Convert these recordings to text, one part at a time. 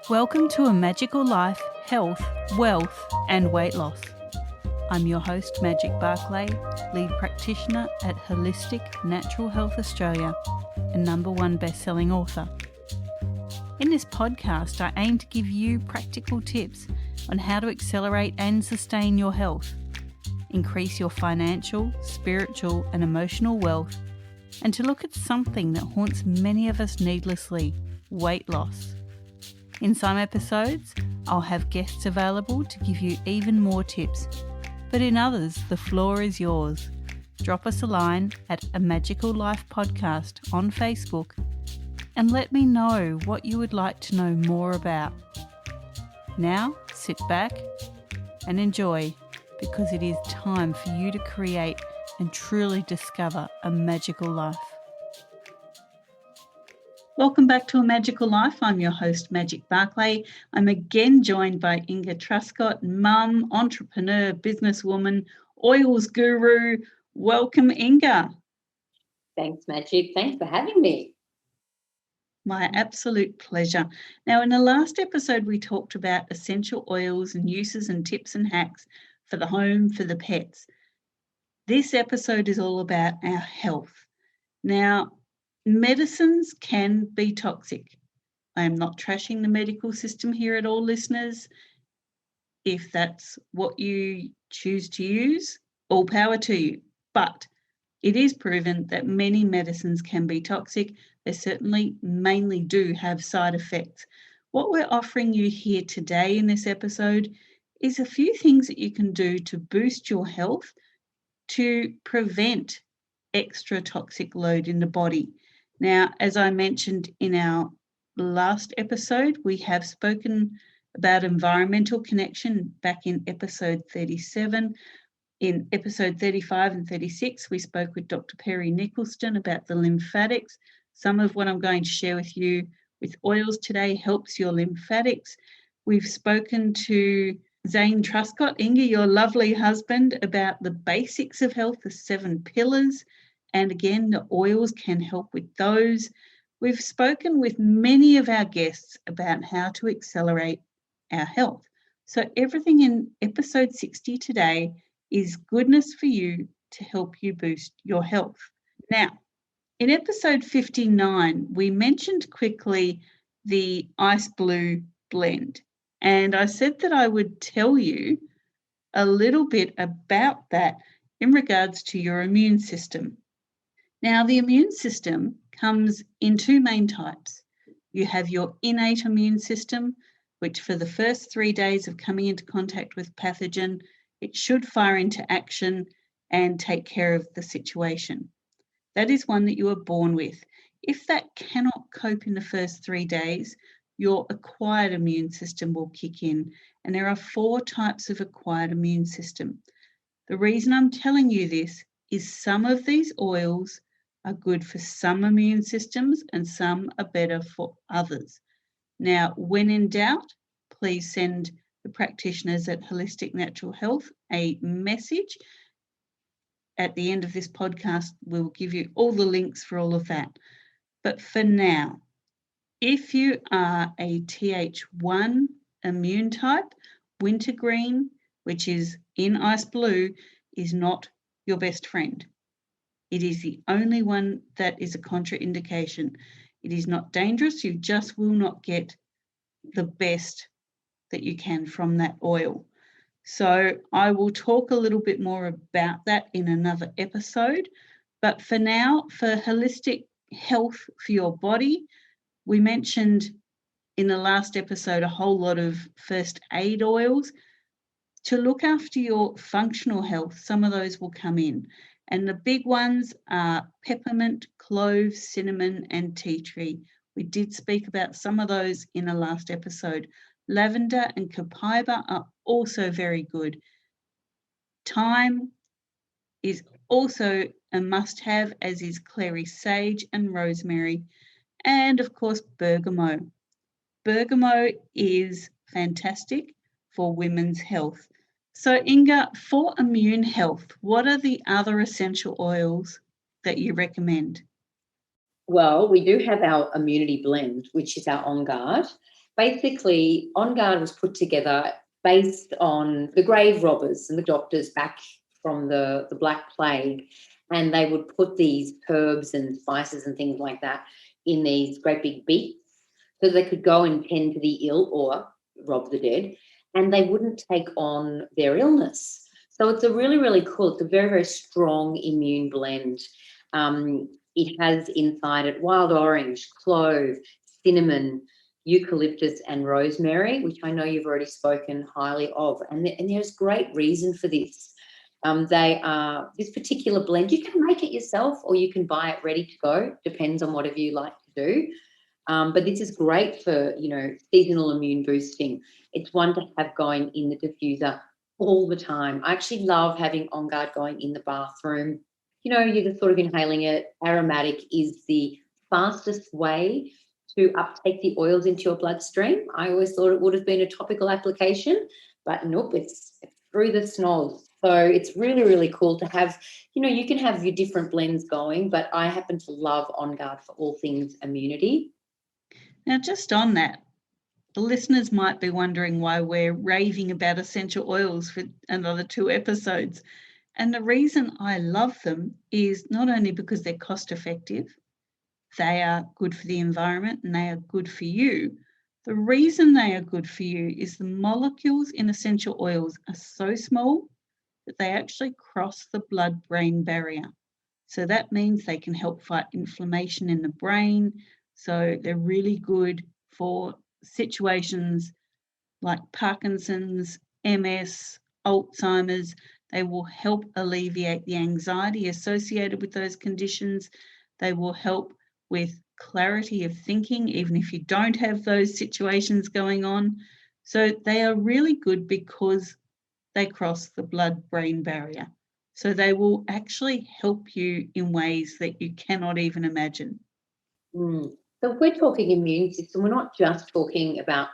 Welcome to A Magical Life, Health, Wealth and Weight Loss. I'm your host, Magic Barclay, lead practitioner at Holistic Natural Health Australia and #1 best-selling author. In this podcast, I aim to give you practical tips on how to accelerate and sustain your health, increase your financial, spiritual and emotional wealth, and to look at something that haunts many of us needlessly, weight loss. In some episodes, I'll have guests available to give you even more tips, but in others, the floor is yours. Drop us a line at A Magical Life Podcast on Facebook and let me know what you would like to know more about. Now, sit back and enjoy, because it is time for you to create and truly discover a magical life. Welcome back to A Magical Life. I'm your host, Magic Barclay. I'm again joined by Inga Truscott, mum, entrepreneur, businesswoman, oils guru. Welcome, Inga. Thanks, Magic. Thanks for having me. My absolute pleasure. Now, in the last episode, we talked about essential oils and uses and tips and hacks for the home, for the pets. This episode is all about our health. Now, medicines can be toxic. I am not trashing the medical system here at all, listeners. If that's what you choose to use, all power to you. But it is proven that many medicines can be toxic. They certainly mainly do have side effects. What we're offering you here today in this episode is a few things that you can do to boost your health to prevent extra toxic load in the body. Now, as I mentioned in our last episode, we have spoken about environmental connection back in episode 37. In episode 35 and 36, we spoke with Dr. Perry Nicholson about the lymphatics. Some of what I'm going to share with you with oils today helps your lymphatics. We've spoken to Zane Truscott, Inga, your lovely husband, about the basics of health, the 7 pillars. And again, the oils can help with those. We've spoken with many of our guests about how to accelerate our health. So everything in episode 60 today is goodness for you to help you boost your health. Now, in episode 59, we mentioned quickly the ice blue blend. And I said that I would tell you a little bit about that in regards to your immune system. Now, the immune system comes in 2 main types. You have your innate immune system, which for the first 3 days of coming into contact with pathogen, it should fire into action and take care of the situation. That is one that you are born with. If that cannot cope in the first 3 days, your acquired immune system will kick in. And there are 4 types of acquired immune system. The reason I'm telling you this is some of these oils are good for some immune systems and some are better for others. Now, when in doubt, please send the practitioners at Holistic Natural Health a message. At the end of this podcast, we'll give you all the links for all of that. But for now, if you are a Th1 immune type, wintergreen, which is in ice blue, is not your best friend. It is the only one that is a contraindication. It is not dangerous. You just will not get the best that you can from that oil. So I will talk a little bit more about that in another episode. But for now, for holistic health for your body, we mentioned in the last episode a whole lot of first aid oils. To look after your functional health, some of those will come in. And the big ones are peppermint, cloves, cinnamon, and tea tree. We did speak about some of those in the last episode. Lavender and copaiba are also very good. Thyme is also a must-have, as is clary sage and rosemary. And of course, bergamot. Bergamot is fantastic for women's health. So Inga, for immune health, what are the other essential oils that you recommend? Well, we do have our immunity blend, which is our OnGuard. Basically, OnGuard was put together based on the grave robbers and the doctors back from the Black Plague, and they would put these herbs and spices and things like that in these great big beaks so they could go and tend to the ill or rob the dead, and they wouldn't take on their illness. So it's a really, really cool, it's a very, very strong immune blend. It has inside it wild orange, clove, cinnamon, eucalyptus and rosemary, which I know you've already spoken highly of. And there's great reason for this. This particular blend, you can make it yourself or you can buy it ready to go, depends on whatever you like to do. But this is great for, seasonal immune boosting. It's one to have going in the diffuser all the time. I actually love having OnGuard going in the bathroom. You're just sort of inhaling it. Aromatic is the fastest way to uptake the oils into your bloodstream. I always thought it would have been a topical application, but nope, it's through the snoz. So it's really, really cool to have, you can have your different blends going, but I happen to love OnGuard for all things immunity. Now, just on that, the listeners might be wondering why we're raving about essential oils for another 2 episodes. And the reason I love them is not only because they're cost effective, they are good for the environment and they are good for you. The reason they are good for you is the molecules in essential oils are so small that they actually cross the blood-brain barrier. So that means they can help fight inflammation in the brain. So they're really good for situations like Parkinson's, MS, Alzheimer's. They will help alleviate the anxiety associated with those conditions. They will help with clarity of thinking, even if you don't have those situations going on. So they are really good because they cross the blood-brain barrier. So they will actually help you in ways that you cannot even imagine. So if we're talking immune system, we're not just talking about,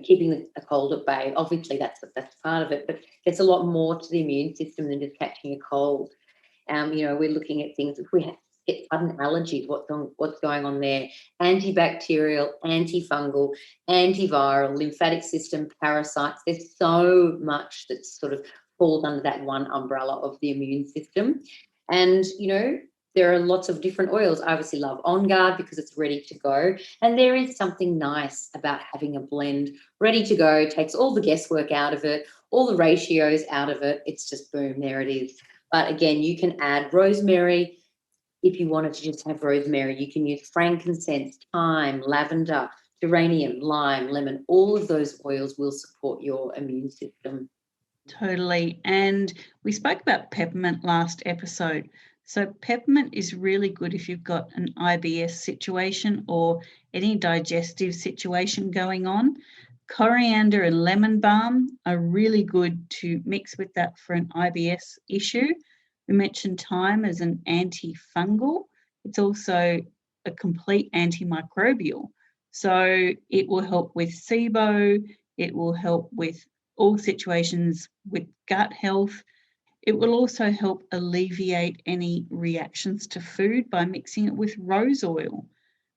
keeping a cold at bay. Obviously, that's part of it, but there's a lot more to the immune system than just catching a cold. We're looking at things if we get sudden allergies, what's going on there? Antibacterial, antifungal, antiviral, lymphatic system, parasites. There's so much that sort of falls under that one umbrella of the immune system. And, there are lots of different oils. I obviously love OnGuard because it's ready to go. And there is something nice about having a blend ready to go. It takes all the guesswork out of it, all the ratios out of it. It's just boom, there it is. But again, you can add rosemary. If you wanted to just have rosemary, you can use frankincense, thyme, lavender, geranium, lime, lemon. All of those oils will support your immune system. Totally. And we spoke about peppermint last episode. So peppermint is really good if you've got an IBS situation or any digestive situation going on. Coriander and lemon balm are really good to mix with that for an IBS issue. We mentioned thyme as an antifungal. It's also a complete antimicrobial. So it will help with SIBO. It will help with all situations with gut health. It will also help alleviate any reactions to food by mixing it with rose oil.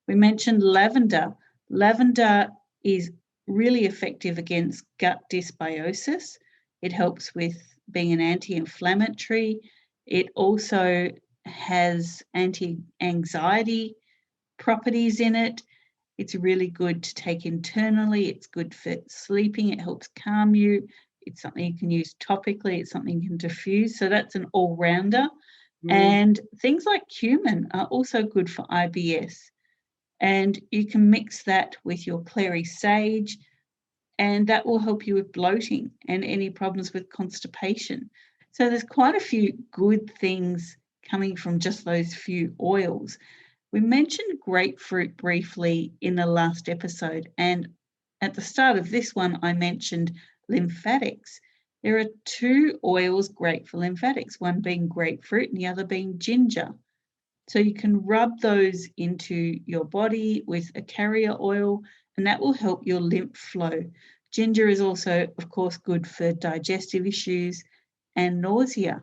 We mentioned lavender. Lavender is really effective against gut dysbiosis. It helps with being an anti-inflammatory. It also has anti-anxiety properties in it. It's really good to take internally. It's good for sleeping. It helps calm you. It's something you can use topically. It's something you can diffuse. So that's an all-rounder. And things like cumin are also good for IBS. And you can mix that with your clary sage, and that will help you with bloating and any problems with constipation. So there's quite a few good things coming from just those few oils. We mentioned grapefruit briefly in the last episode, and at the start of this one, I mentioned lymphatics. There are 2 oils great for lymphatics, one being grapefruit and the other being ginger. So you can rub those into your body with a carrier oil, and that will help your lymph flow. Ginger is also, of course, good for digestive issues and nausea.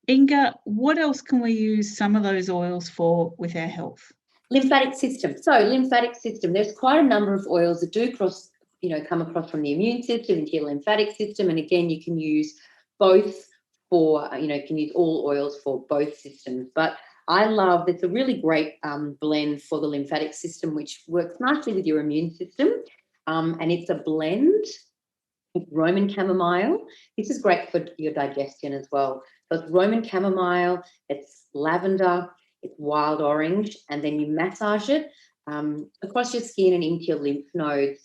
Inga, what else can we use some of those oils for with our health? Lymphatic system. So lymphatic system, there's quite a number of oils that do come across from the immune system into your lymphatic system. And again, you can use both for, you can use all oils for both systems. But I love, it's a really great blend for the lymphatic system, which works nicely with your immune system. And it's a blend of Roman chamomile. This is great for your digestion as well. So it's Roman chamomile, it's lavender, it's wild orange, and then you massage it across your skin and into your lymph nodes.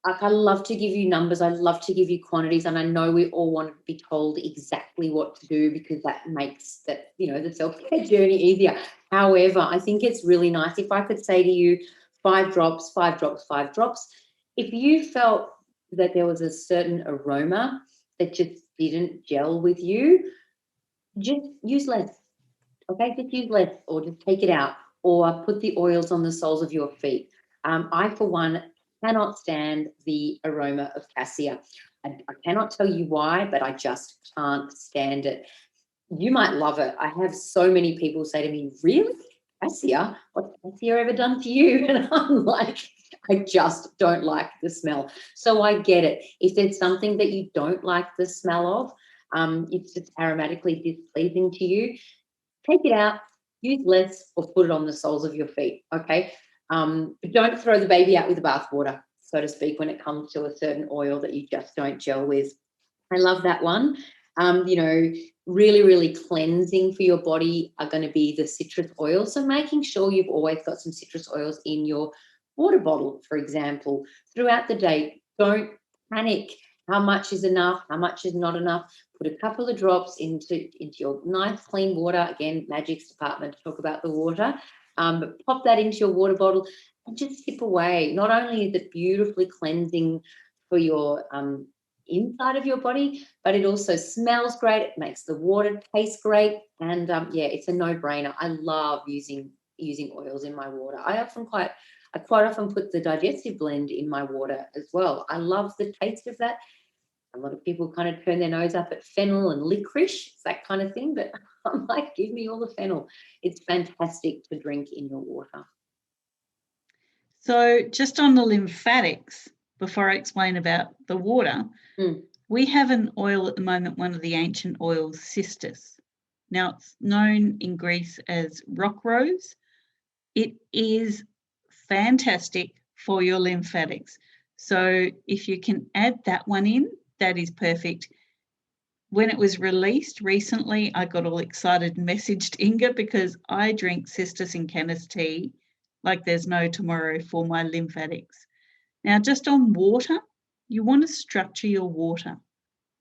I love to give you numbers. I love to give you quantities, and I know we all want to be told exactly what to do because that makes that, the self-care journey easier. However, I think it's really nice if I could say to you 5 drops, 5 drops, 5 drops. If you felt that there was a certain aroma that just didn't gel with you, just use less. Okay, just use less, or just take it out, or put the oils on the soles of your feet. I, for one, cannot stand the aroma of cassia. I cannot tell you why, but I just can't stand it. You might love it. I have so many people say to me, really? Cassia? What's cassia ever done to you? And I'm like, I just don't like the smell. So I get it. If there's something that you don't like the smell of, it's just aromatically displeasing to you, take it out, use less, or put it on the soles of your feet, okay? But don't throw the baby out with the bathwater, so to speak, when it comes to a certain oil that you just don't gel with. I love that one. Really, really cleansing for your body are going to be the citrus oils. So making sure you've always got some citrus oils in your water bottle, for example, throughout the day. Don't panic. How much is enough? How much is not enough? Put a couple of drops into your nice clean water. Again, Magic's department to talk about the water. But pop that into your water bottle and just sip away. Not only is it beautifully cleansing for your inside of your body, but it also smells great. It makes the water taste great. And it's a no-brainer. I love using oils in my water. I quite often put the digestive blend in my water as well. I love the taste of that. A lot of people kind of turn their nose up at fennel and licorice, that kind of thing, but I'm like, give me all the fennel. It's fantastic to drink in your water. So just on the lymphatics, before I explain about the water, we have an oil at the moment, one of the ancient oils, cistus. Now, it's known in Greece as rock rose. It is fantastic for your lymphatics. So if you can add that one in, that is perfect. When it was released recently, I got all excited and messaged Inga because I drink cistus and canis tea like there's no tomorrow for my lymphatics. Now, just on water, you want to structure your water.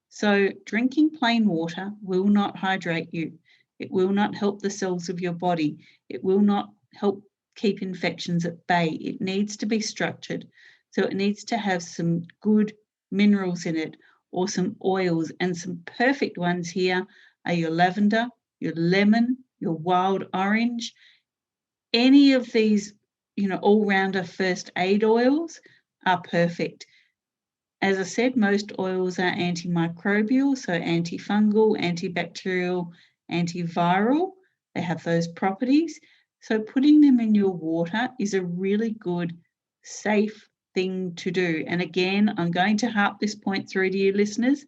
So drinking plain water will not hydrate you. It will not help the cells of your body. It will not help keep infections at bay. It needs to be structured. So it needs to have some good minerals in it, or some oils, and some perfect ones here are your lavender, your lemon, your wild orange. Any of these, all-rounder first aid oils are perfect. As I said, most oils are antimicrobial, so antifungal, antibacterial, antiviral. They have those properties. So putting them in your water is a really good, safe thing to do. And again, I'm going to harp this point through to you listeners.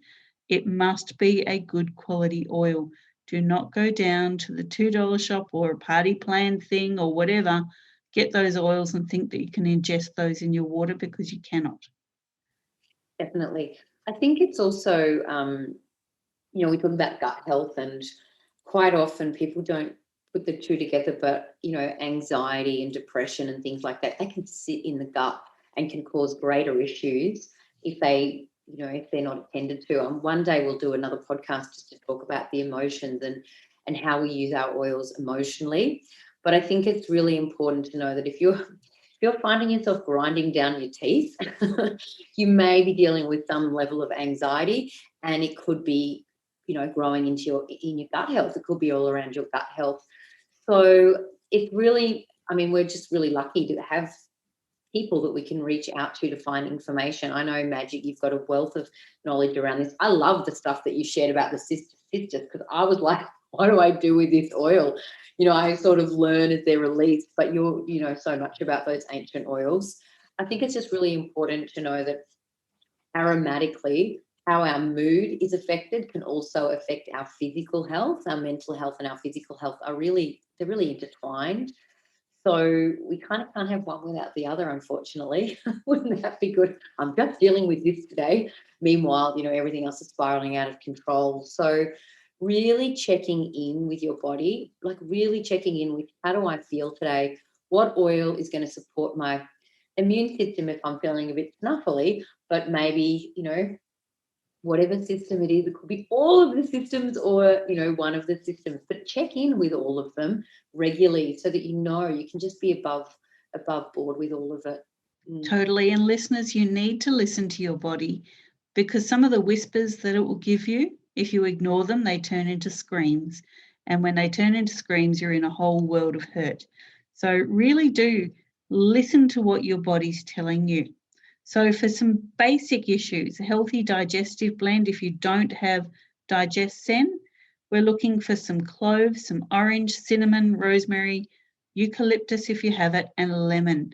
It must be a good quality oil. Do not go down to the $2 shop or a party plan thing or whatever. Get those oils and think that you can ingest those in your water, because you cannot. Definitely. I think it's also, we talk about gut health, and quite often people don't put the two together, but, anxiety and depression and things like that, they can sit in the gut and can cause greater issues if they're not attended to. One day we'll do another podcast just to talk about the emotions and how we use our oils emotionally. But I think it's really important to know that if you're finding yourself grinding down your teeth, you may be dealing with some level of anxiety, and it could be, growing in your gut health. It could be all around your gut health. So it's really, we're just really lucky to have people that we can reach out to find information. I know, Magic, you've got a wealth of knowledge around this. I love the stuff that you shared about the cistus, because I was like, what do I do with this oil? I sort of learn as they're released, but you know so much about those ancient oils. I think it's just really important to know that aromatically, how our mood is affected can also affect our physical health. Our mental health and our physical health they're really intertwined. So we kind of can't have one without the other, unfortunately. Wouldn't that be good? I'm just dealing with this today. Meanwhile, everything else is spiraling out of control. So really checking in with your body, like really checking in with how do I feel today? What oil is going to support my immune system if I'm feeling a bit snuffly, but maybe, whatever system it is, it could be all of the systems or, one of the systems, but check in with all of them regularly so that you can just be above board with all of it. Totally. And listeners, you need to listen to your body, because some of the whispers that it will give you, if you ignore them, they turn into screams. And when they turn into screams, you're in a whole world of hurt. So really do listen to what your body's telling you. So for some basic issues, a healthy digestive blend, if you don't have DigestZen, we're looking for some cloves, some orange, cinnamon, rosemary, eucalyptus if you have it, and lemon.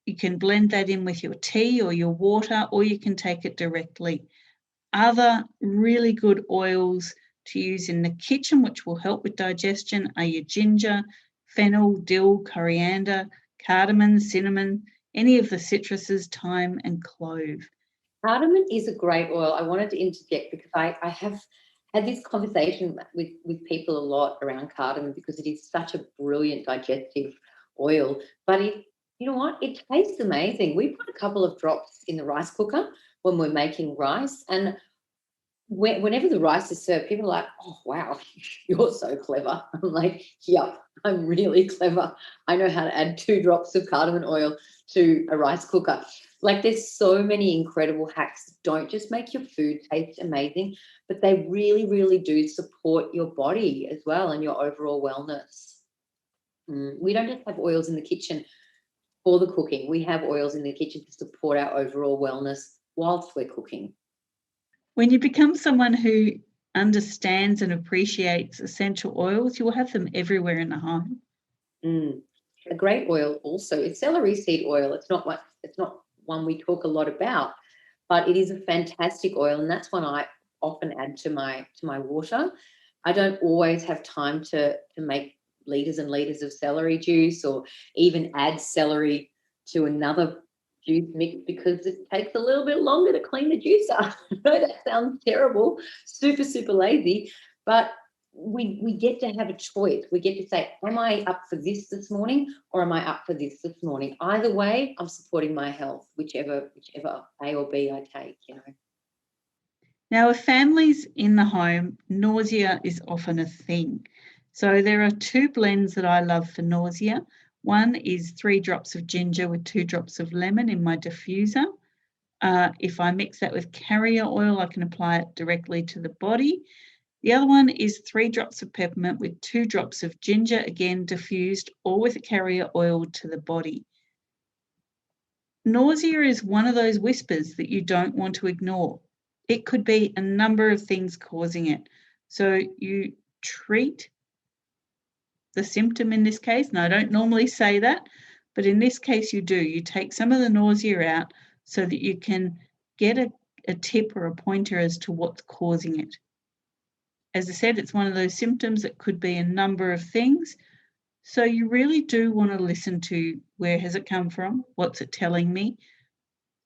You can blend that in with your tea or your water, or you can take it directly. Other really good oils to use in the kitchen, which will help with digestion, are your ginger, fennel, dill, coriander, cardamom, cinnamon, any of the citruses, thyme and clove. Cardamom is a great oil. I wanted to interject because I have had this conversation with people a lot around cardamom because it is such a brilliant digestive oil. But you know what? It tastes amazing. We put a couple of drops in the rice cooker when we're making rice, and whenever the rice is served, people are like, "Oh, wow, you're so clever." I'm like, "Yep, I'm really clever. I know how to add 2 drops of cardamom oil to a rice cooker." Like, there's so many incredible hacks. Don't just make your food taste amazing, but they really, really do support your body as well and your overall wellness. We don't just have oils in the kitchen for the cooking. We have oils in the kitchen to support our overall wellness whilst we're cooking. When you become someone who understands and appreciates essential oils, you will have them everywhere in the home. A great oil also is celery seed oil. It's not one we talk a lot about, but it is a fantastic oil, and that's one I often add to my water. I don't always have time to make liters and liters of celery juice or even add celery to another juice mix because it takes a little bit longer to clean the juicer. That sounds terrible, super, super lazy, but we get to have a choice. We get to say, am I up for this morning, or am I up for this morning? Either way, I'm supporting my health, whichever A or B I take, Now, with families in the home, nausea is often a thing. So there are 2 blends that I love for nausea. One is 3 drops of ginger with 2 drops of lemon in my diffuser. If I mix that with carrier oil, I can apply it directly to the body. The other one is 3 drops of peppermint with 2 drops of ginger, again diffused, or with a carrier oil to the body. Nausea is one of those whispers that you don't want to ignore. It could be a number of things causing it. So you treat the symptom in this case, and I don't normally say that, but in this case you do. You take some of the nausea out so that you can get a tip or a pointer as to what's causing it. As I said, it's one of those symptoms that could be a number of things. So you really do want to listen to, where has it come from? What's it telling me?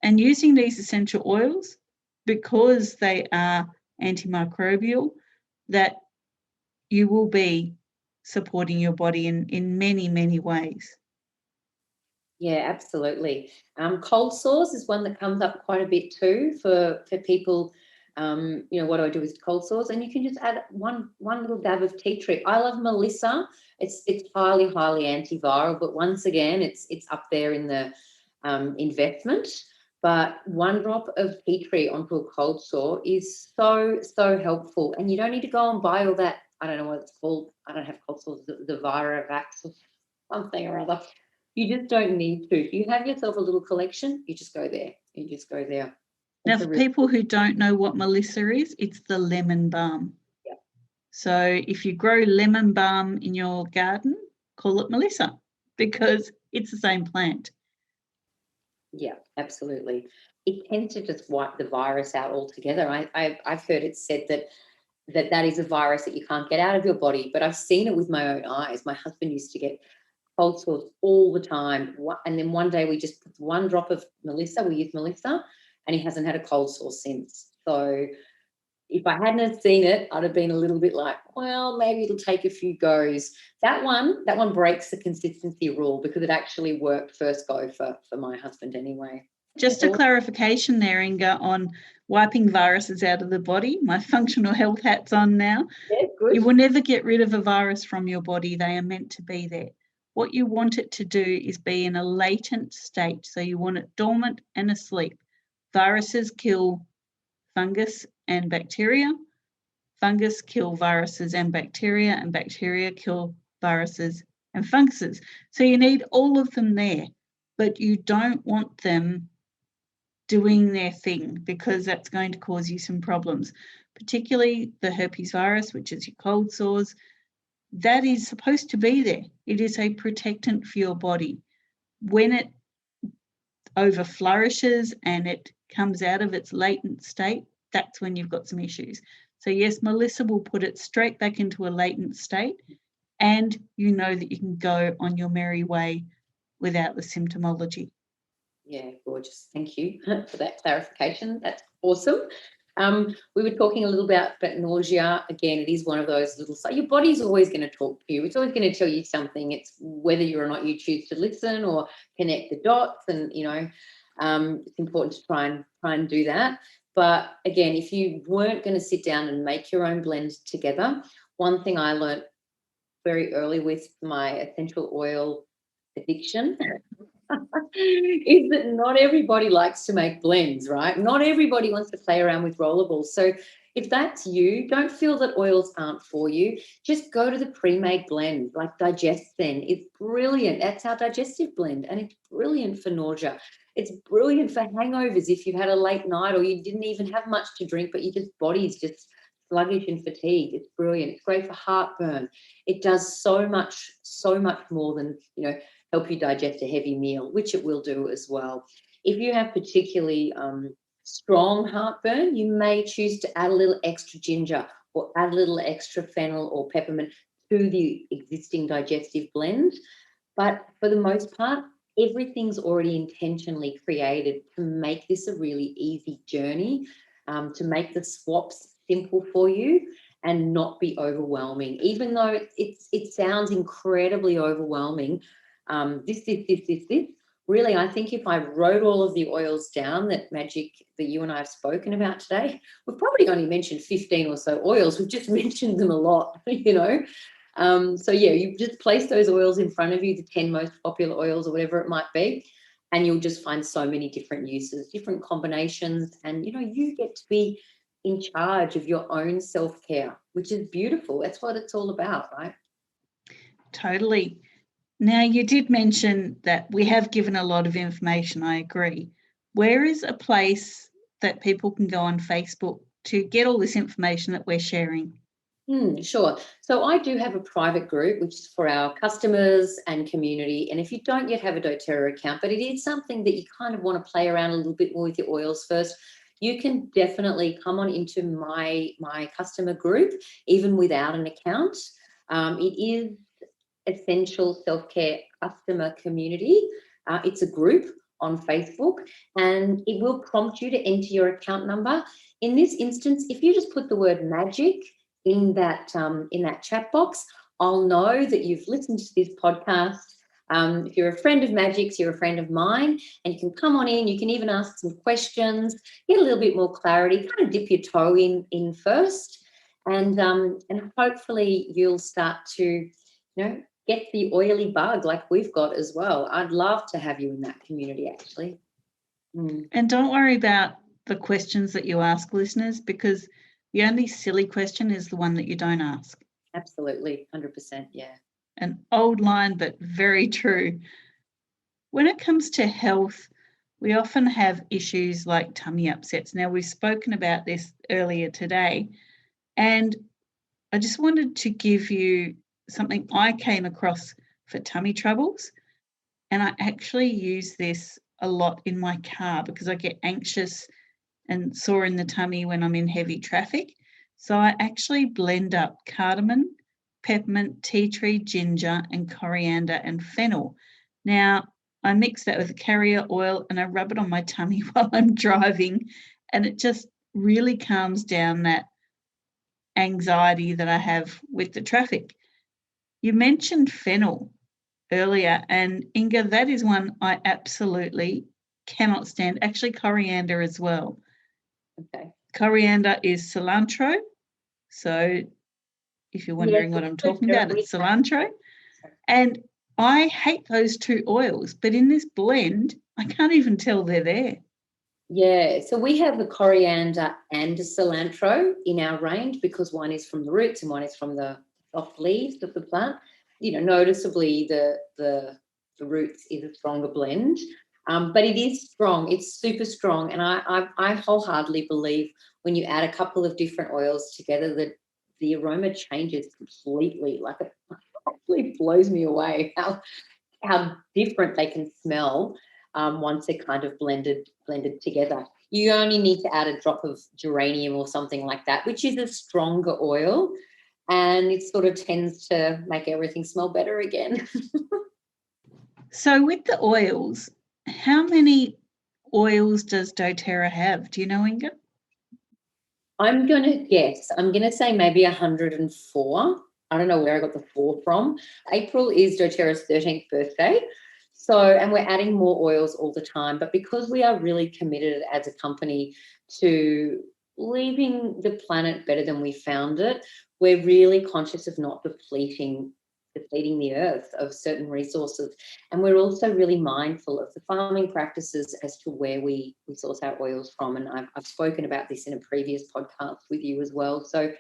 And using these essential oils, because they are antimicrobial, that you will be supporting your body in many, many ways. Yeah, absolutely. Cold sores is one that comes up quite a bit too for people. What do I do with cold sores? And you can just add one little dab of tea tree. I love Melissa. It's highly, highly antiviral, but once again, it's up there in the investment. But 1 drop of tea tree onto a cold sore is so, so helpful. And you don't need to go and buy all that. I don't know what it's called. I don't have cold sores, the Viravax or something or other. You just don't need to. If you have yourself a little collection, you just go there. Now, for people who don't know what Melissa is, it's the lemon balm. Yeah. So if you grow lemon balm in your garden, call it Melissa because it's the same plant. Yeah, absolutely. It tends to just wipe the virus out altogether. I've heard it said that is a virus that you can't get out of your body, but I've seen it with my own eyes. My husband used to get cold sores all the time, and then one day we just put one drop of Melissa, we used Melissa, and he hasn't had a cold sore since. So if I hadn't have seen it, I'd have been a little bit like, well, maybe it'll take a few goes. That one breaks the consistency rule because it actually worked first go for my husband anyway. Just a clarification there, Inga, on wiping viruses out of the body. My functional health hat's on now. Yeah, good. You will never get rid of a virus from your body. They are meant to be there. What you want it to do is be in a latent state. So you want it dormant and asleep. Viruses kill fungus and bacteria. Fungus kill viruses and bacteria kill viruses and funguses. So you need all of them there, but you don't want them doing their thing because that's going to cause you some problems, particularly the herpes virus, which is your cold sores. That is supposed to be there. It is a protectant for your body. When it overflourishes and it comes out of its latent state, that's when you've got some issues. So yes, Melissa will put it straight back into a latent state, and you know that you can go on your merry way without the symptomology. Yeah, gorgeous. Thank you for that clarification. That's awesome. We were talking a little about nausea. Again, it is one of those little, your body's always going to talk to you. It's always going to tell you something. It's whether you or not you choose to listen or connect the dots. And, it's important to try and do that. But again, if you weren't going to sit down and make your own blend together, one thing I learned very early with my essential oil addiction is that not everybody likes to make blends, right? Not everybody wants to play around with rollables. So if that's you, don't feel that oils aren't for you. Just go to the pre-made blend, like Digest Then. It's brilliant. That's our digestive blend, and it's brilliant for nausea. It's brilliant for hangovers if you've had a late night or you didn't even have much to drink, but your body's just sluggish and fatigued. It's brilliant. It's great for heartburn. It does so much more than, help you digest a heavy meal, which it will do as well. If you have particularly strong heartburn, you may choose to add a little extra ginger or add a little extra fennel or peppermint to the existing digestive blend. But for the most part, everything's already intentionally created to make this a really easy journey, to make the swaps simple for you and not be overwhelming. Even though it sounds incredibly overwhelming, this. Really, I think if I wrote all of the oils down that you and I have spoken about today, we've probably only mentioned 15 or so oils. We've just mentioned them a lot, So yeah, you just place those oils in front of you, the 10 most popular oils or whatever it might be, and you'll just find so many different uses, different combinations, and you get to be in charge of your own self-care, which is beautiful. That's what it's all about, right? Totally. Now, you did mention that we have given a lot of information, I agree. Where is a place that people can go on Facebook to get all this information that we're sharing? Sure. So I do have a private group, which is for our customers and community. And if you don't yet have a doTERRA account, but it is something that you kind of want to play around a little bit more with your oils first, you can definitely come on into my customer group, even without an account. It is Essential Self-Care Customer Community. It's a group on Facebook, and it will prompt you to enter your account number. In this instance, if you just put the word magic in that chat box, I'll know that you've listened to this podcast. If you're a friend of Magic's, you're a friend of mine, and you can come on in. You can even ask some questions, get a little bit more clarity, kind of dip your toe in first, and hopefully you'll start to, get the oily bug like we've got as well. I'd love to have you in that community, actually. And don't worry about the questions that you ask, listeners, because the only silly question is the one that you don't ask. Absolutely, 100%, yeah. An old line, but very true. When it comes to health, we often have issues like tummy upsets. Now, we've spoken about this earlier today, and I just wanted to give you something I came across for tummy troubles, and I actually use this a lot in my car because I get anxious and sore in the tummy when I'm in heavy traffic. So I actually blend up cardamom, peppermint, tea tree, ginger, and coriander and fennel. Now, I mix that with carrier oil and I rub it on my tummy while I'm driving, and it just really calms down that anxiety that I have with the traffic. You mentioned fennel earlier, and Inga, that is one I absolutely cannot stand. Actually, coriander as well. Okay. Coriander is cilantro. So if you're wondering what I'm talking about, it's cilantro. And I hate those two oils, but in this blend, I can't even tell they're there. Yeah, so we have the coriander and the cilantro in our range because one is from the roots and one is from the soft leaves of the plant. You know, noticeably the roots is a stronger blend, but it is strong. It's super strong, and I wholeheartedly believe when you add a couple of different oils together that the aroma changes completely. Like it absolutely blows me away how different they can smell once they're kind of blended together. You only need to add a drop of geranium or something like that, which is a stronger oil, and it sort of tends to make everything smell better again. So with the oils, how many oils does doTERRA have? Do you know, Inga? I'm going to guess. I'm going to say maybe 104. I don't know where I got the 4 from. April is doTERRA's 13th birthday. So, and we're adding more oils all the time. But because we are really committed as a company to leaving the planet better than we found it, we're really conscious of not depleting the earth of certain resources. And we're also really mindful of the farming practices as to where we source our oils from. And I've spoken about this in a previous podcast with you as well. So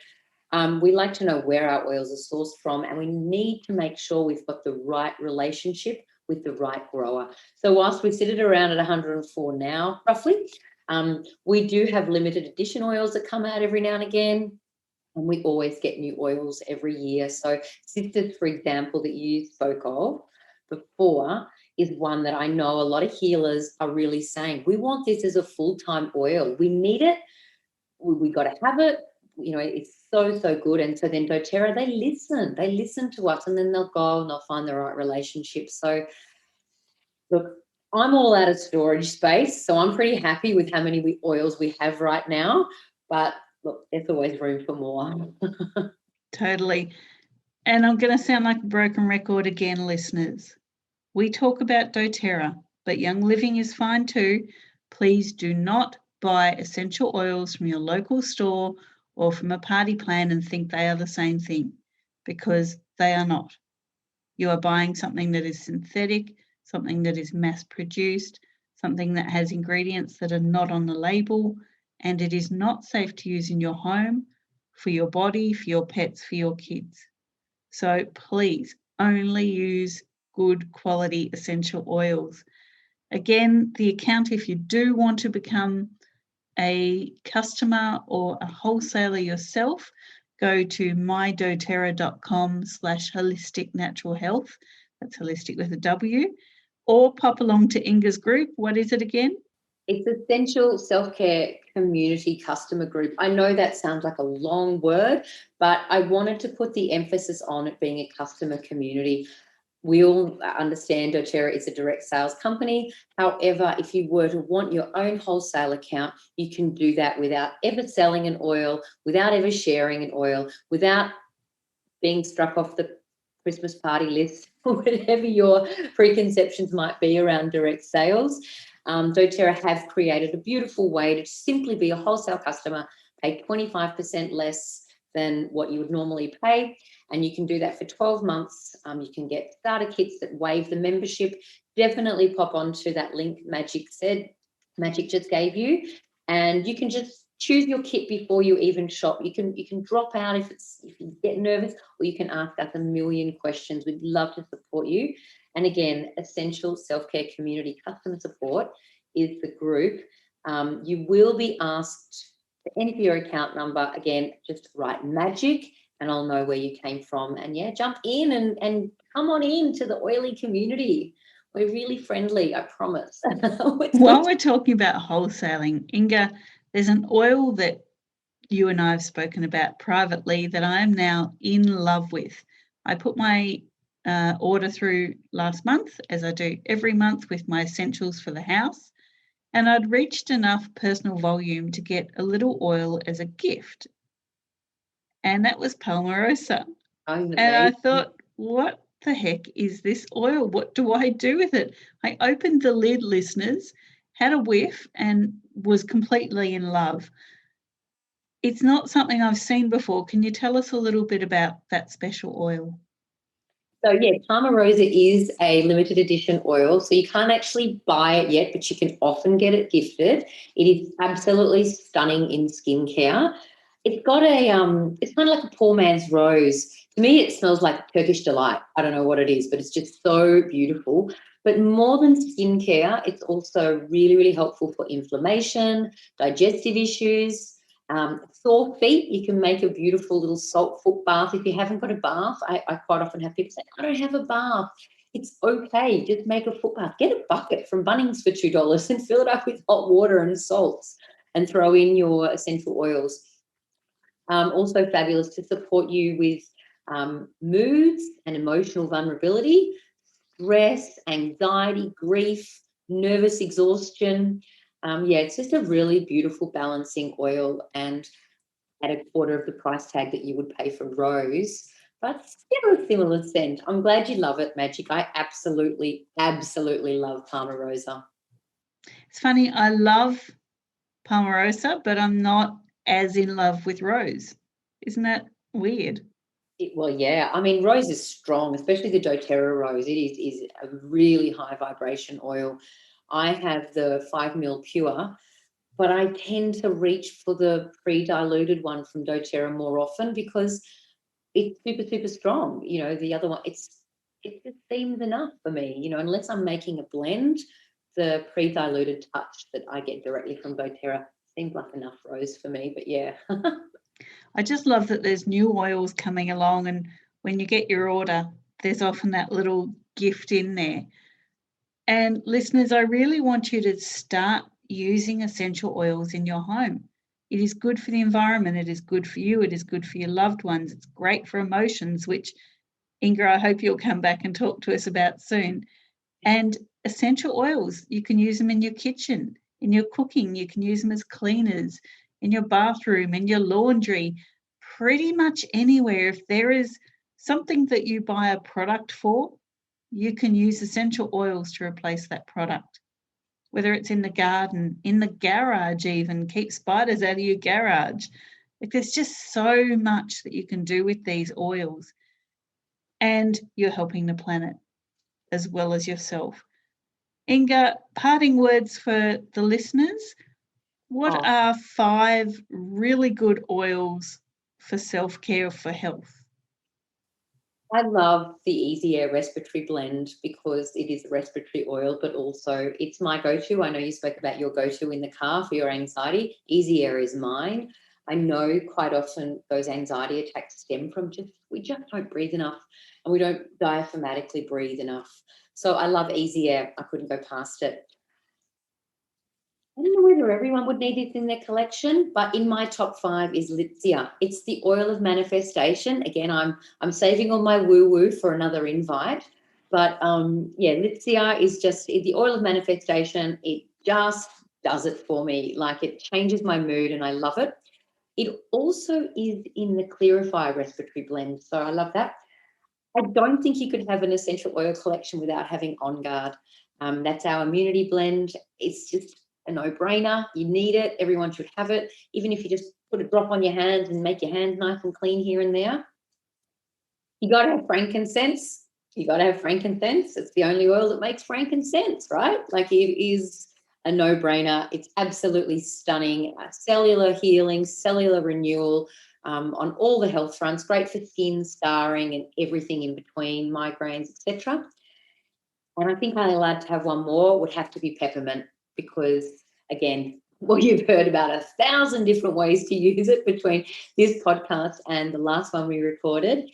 we like to know where our oils are sourced from, and we need to make sure we've got the right relationship with the right grower. So whilst we sit at around at 104 now, roughly, we do have limited edition oils that come out every now and again. And we always get new oils every year. So Sisters, for example, that you spoke of before, is one that I know a lot of healers are really saying, we want this as a full-time oil. We need it. We got to have it. You know, it's so good. And so then doTERRA, they listen to us, and then they'll go and they'll find the right relationship. So look, I'm all out of storage space, so I'm pretty happy with how many oils we have right now. But look, there's always room for more. Totally. And I'm going to sound like a broken record again, listeners. We talk about doTERRA, but Young Living is fine too. Please do not buy essential oils from your local store or from a party plan and think they are the same thing, because they are not. You are buying something that is synthetic, something that is mass produced, something that has ingredients that are not on the label, and it is not safe to use in your home, for your body, for your pets, for your kids. So please only use good quality essential oils. Again, the account, if you do want to become a customer or a wholesaler yourself, go to mydoterra.com/holistic natural health. That's holistic with a W. Or pop along to Inga's group. What is it again? It's Essential Self-Care Community Customer Group. I know that sounds like a long word, but I wanted to put the emphasis on it being a customer community. We all understand doTERRA is a direct sales company. However, if you were to want your own wholesale account, you can do that without ever selling an oil, without ever sharing an oil, without being struck off the Christmas party list, whatever your preconceptions might be around direct sales. doTERRA have created a beautiful way to simply be a wholesale customer, pay 25% less than what you would normally pay, and you can do that for 12 months. You can get starter kits that waive the membership. Definitely pop onto that link Magic just gave you, and you can just choose your kit before you even shop. You can drop out if you get nervous, or you can ask us a million questions. We'd love to support you. And again, Essential Self-Care Community Customer Support is the group. You will be asked to enter your account number. Again, just write Magic and I'll know where you came from. And yeah, jump in and come on in to the oily community. We're really friendly, I promise. While we're talking about wholesaling, Inga, there's an oil that you and I have spoken about privately that I am now in love with. I put my order through last month, as I do every month with my essentials for the house, and I'd reached enough personal volume to get a little oil as a gift, and that was Palmarosa. And I thought, what the heck is this oil? What do I do with it? I opened the lid, listeners, had a whiff, and was completely in love. It's not something I've seen before. Can you tell us a little bit about that special oil? So, yeah, Palmarosa is a limited edition oil. So you can't actually buy it yet, but you can often get it gifted. It is absolutely stunning in skincare. It's got it's kind of like a poor man's rose. To me, it smells like Turkish delight. I don't know what it is, but it's just so beautiful. But more than skincare, it's also really, really helpful for inflammation, digestive issues, sore feet. You can make a beautiful little salt foot bath. If you haven't got a bath, I quite often have people say, I don't have a bath. It's okay. Just make a foot bath. Get a bucket from Bunnings for $2 and fill it up with hot water and salts and throw in your essential oils. Also fabulous to support you with moods and emotional vulnerability, stress, anxiety, grief, nervous exhaustion. Yeah, it's just a really beautiful balancing oil, and at a quarter of the price tag that you would pay for rose, but still a similar scent. I'm glad you love it, Magic. I absolutely, absolutely love Palmarosa. It's funny, I love Palmarosa, but I'm not as in love with rose. Isn't that weird? Well, yeah. I mean, rose is strong, especially the doTERRA rose. It is a really high vibration oil. I have the 5 ml pure, but I tend to reach for the pre-diluted one from doTERRA more often because it's super, super strong. You know, the other one, it just seems enough for me, you know, unless I'm making a blend, the pre-diluted touch that I get directly from doTERRA seems like enough rose for me, but yeah. I just love that there's new oils coming along, and when you get your order, there's often that little gift in there. And listeners, I really want you to start using essential oils in your home. It is good for the environment. It is good for you. It is good for your loved ones. It's great for emotions, which, Inga, I hope you'll come back and talk to us about soon. And essential oils, you can use them in your kitchen, in your cooking. You can use them as cleaners, in your bathroom, in your laundry, pretty much anywhere. If there is something that you buy a product for, you can use essential oils to replace that product. Whether it's in the garden, in the garage even, keep spiders out of your garage. Like, there's just so much that you can do with these oils. And you're helping the planet as well as yourself. Inga, parting words for the listeners. What are 5 really good oils for self-care, for health? I love the Easy Air Respiratory Blend because it is a respiratory oil, but also it's my go-to. I know you spoke about your go-to in the car for your anxiety. Easy Air is mine. I know quite often those anxiety attacks stem from we just don't breathe enough, and we don't diaphragmatically breathe enough. So I love Easy Air. I couldn't go past it. I don't know whether everyone would need this in their collection, but in my top 5 is Litsea. It's the oil of manifestation. Again, I'm saving all my woo-woo for another invite. But yeah, Litsea is just the oil of manifestation. It just does it for me. Like, it changes my mood and I love it. It also is in the Clarify Respiratory Blend, so I love that. I don't think you could have an essential oil collection without having OnGuard. That's our immunity blend. It's just a no-brainer. You need it. Everyone should have it. Even if you just put a drop on your hands and make your hands nice and clean here and there. You got to have frankincense. You got to have frankincense. It's the only oil that makes frankincense, right? Like, it is a no-brainer. It's absolutely stunning. Cellular healing, cellular renewal, on all the health fronts. Great for skin, scarring, and everything in between, migraines, etc. And I think I'm allowed to have one more. Would have to be peppermint, because again, well, you've heard about 1,000 different ways to use it between this podcast and the last one we recorded,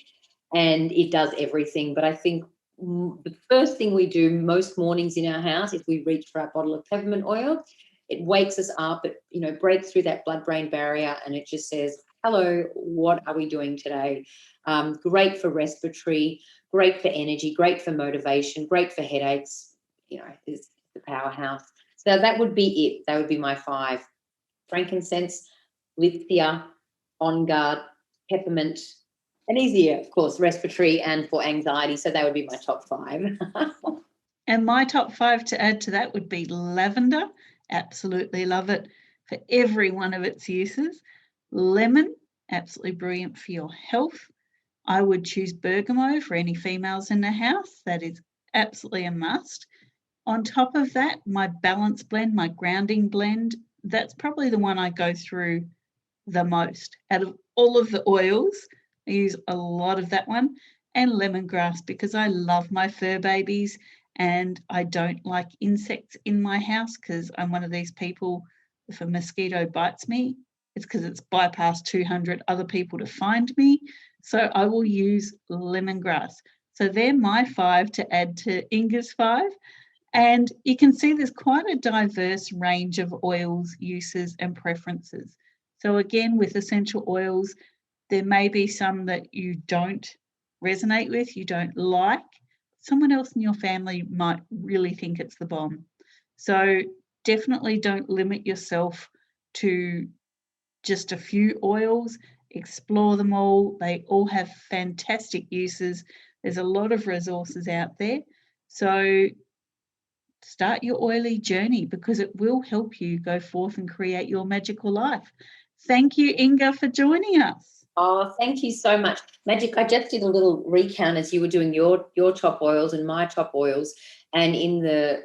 and it does everything. But I think the first thing we do most mornings in our house is we reach for our bottle of peppermint oil. It wakes us up, it, breaks through that blood-brain barrier, and it just says, hello, what are we doing today? Great for respiratory, great for energy, great for motivation, great for headaches. It's the powerhouse. So that would be it. That would be my 5. Frankincense, lithia, OnGuard, peppermint, and easier, of course, respiratory and for anxiety. So that would be my top 5. And my top 5 to add to that would be lavender. Absolutely love it for every one of its uses. Lemon, absolutely brilliant for your health. I would choose bergamot for any females in the house. That is absolutely a must. On top of that, my balance blend, my grounding blend, that's probably the one I go through the most. Out of all of the oils, I use a lot of that one. And lemongrass, because I love my fur babies and I don't like insects in my house, because I'm one of these people, if a mosquito bites me, it's because it's bypassed 200 other people to find me. So I will use lemongrass. So they're my 5 to add to Inga's 5. And you can see there's quite a diverse range of oils, uses and preferences. So again, with essential oils, there may be some that you don't resonate with, you don't like. Someone else in your family might really think it's the bomb. So definitely don't limit yourself to just a few oils. Explore them all. They all have fantastic uses. There's a lot of resources out there. So start your oily journey, because it will help you go forth and create your magical life. Thank you, Inga, for joining us. Oh, thank you so much. Magic, I just did a little recount as you were doing your top oils and my top oils. And in the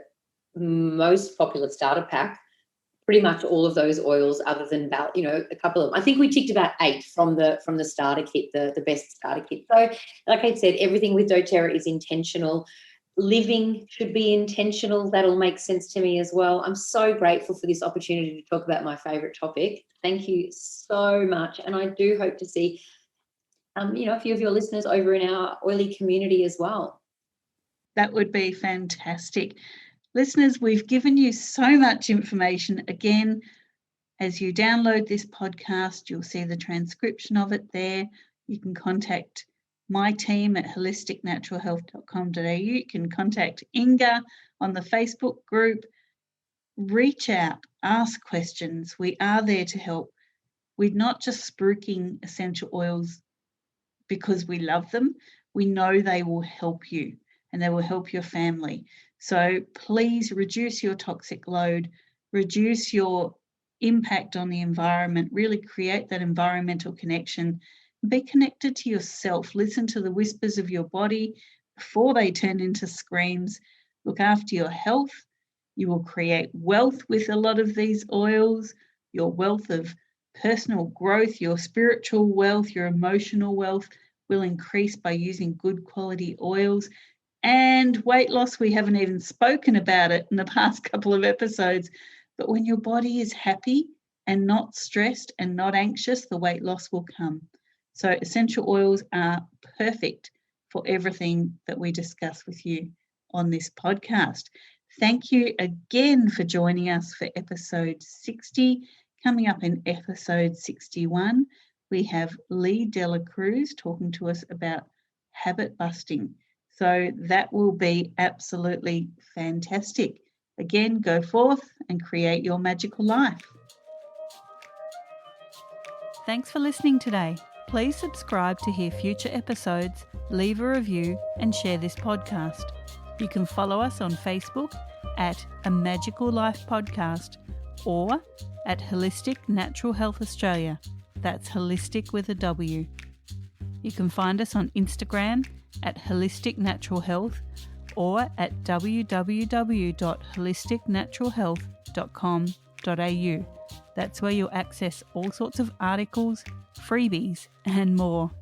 most popular starter pack, pretty much all of those oils, other than about, a couple of them. I think we ticked about 8 from the starter kit, the best starter kit. So like I said, everything with doTERRA is intentional. Living should be intentional. That'll make sense to me as well. I'm so grateful for this opportunity to talk about my favourite topic. Thank you so much. And I do hope to see, a few of your listeners over in our oily community as well. That would be fantastic. Listeners, we've given you so much information. Again, as you download this podcast, you'll see the transcription of it there. You can contact my team at holisticnaturalhealth.com.au. You can contact Inga on the Facebook group. Reach out, ask questions. We are there to help. We're not just spruiking essential oils because we love them. We know they will help you and they will help your family. So please reduce your toxic load, reduce your impact on the environment, really create that environmental connection. Be connected to yourself. Listen to the whispers of your body before they turn into screams. Look after your health. You will create wealth with a lot of these oils, your wealth of personal growth, your spiritual wealth, your emotional wealth will increase by using good quality oils. And weight loss, we haven't even spoken about it in the past couple of episodes, but when your body is happy and not stressed and not anxious, the weight loss will come. So essential oils are perfect for everything that we discuss with you on this podcast. Thank you again for joining us for episode 60. Coming up in episode 61, we have Lee Dela Cruz talking to us about habit busting. So that will be absolutely fantastic. Again, go forth and create your magical life. Thanks for listening today. Please subscribe to hear future episodes, leave a review, and share this podcast. You can follow us on Facebook at A Magical Life Podcast or at Holistic Natural Health Australia. That's holistic with a W. You can find us on Instagram at Holistic Natural Health or at www.holisticnaturalhealth.com.au. That's where you'll access all sorts of articles, freebies, and more.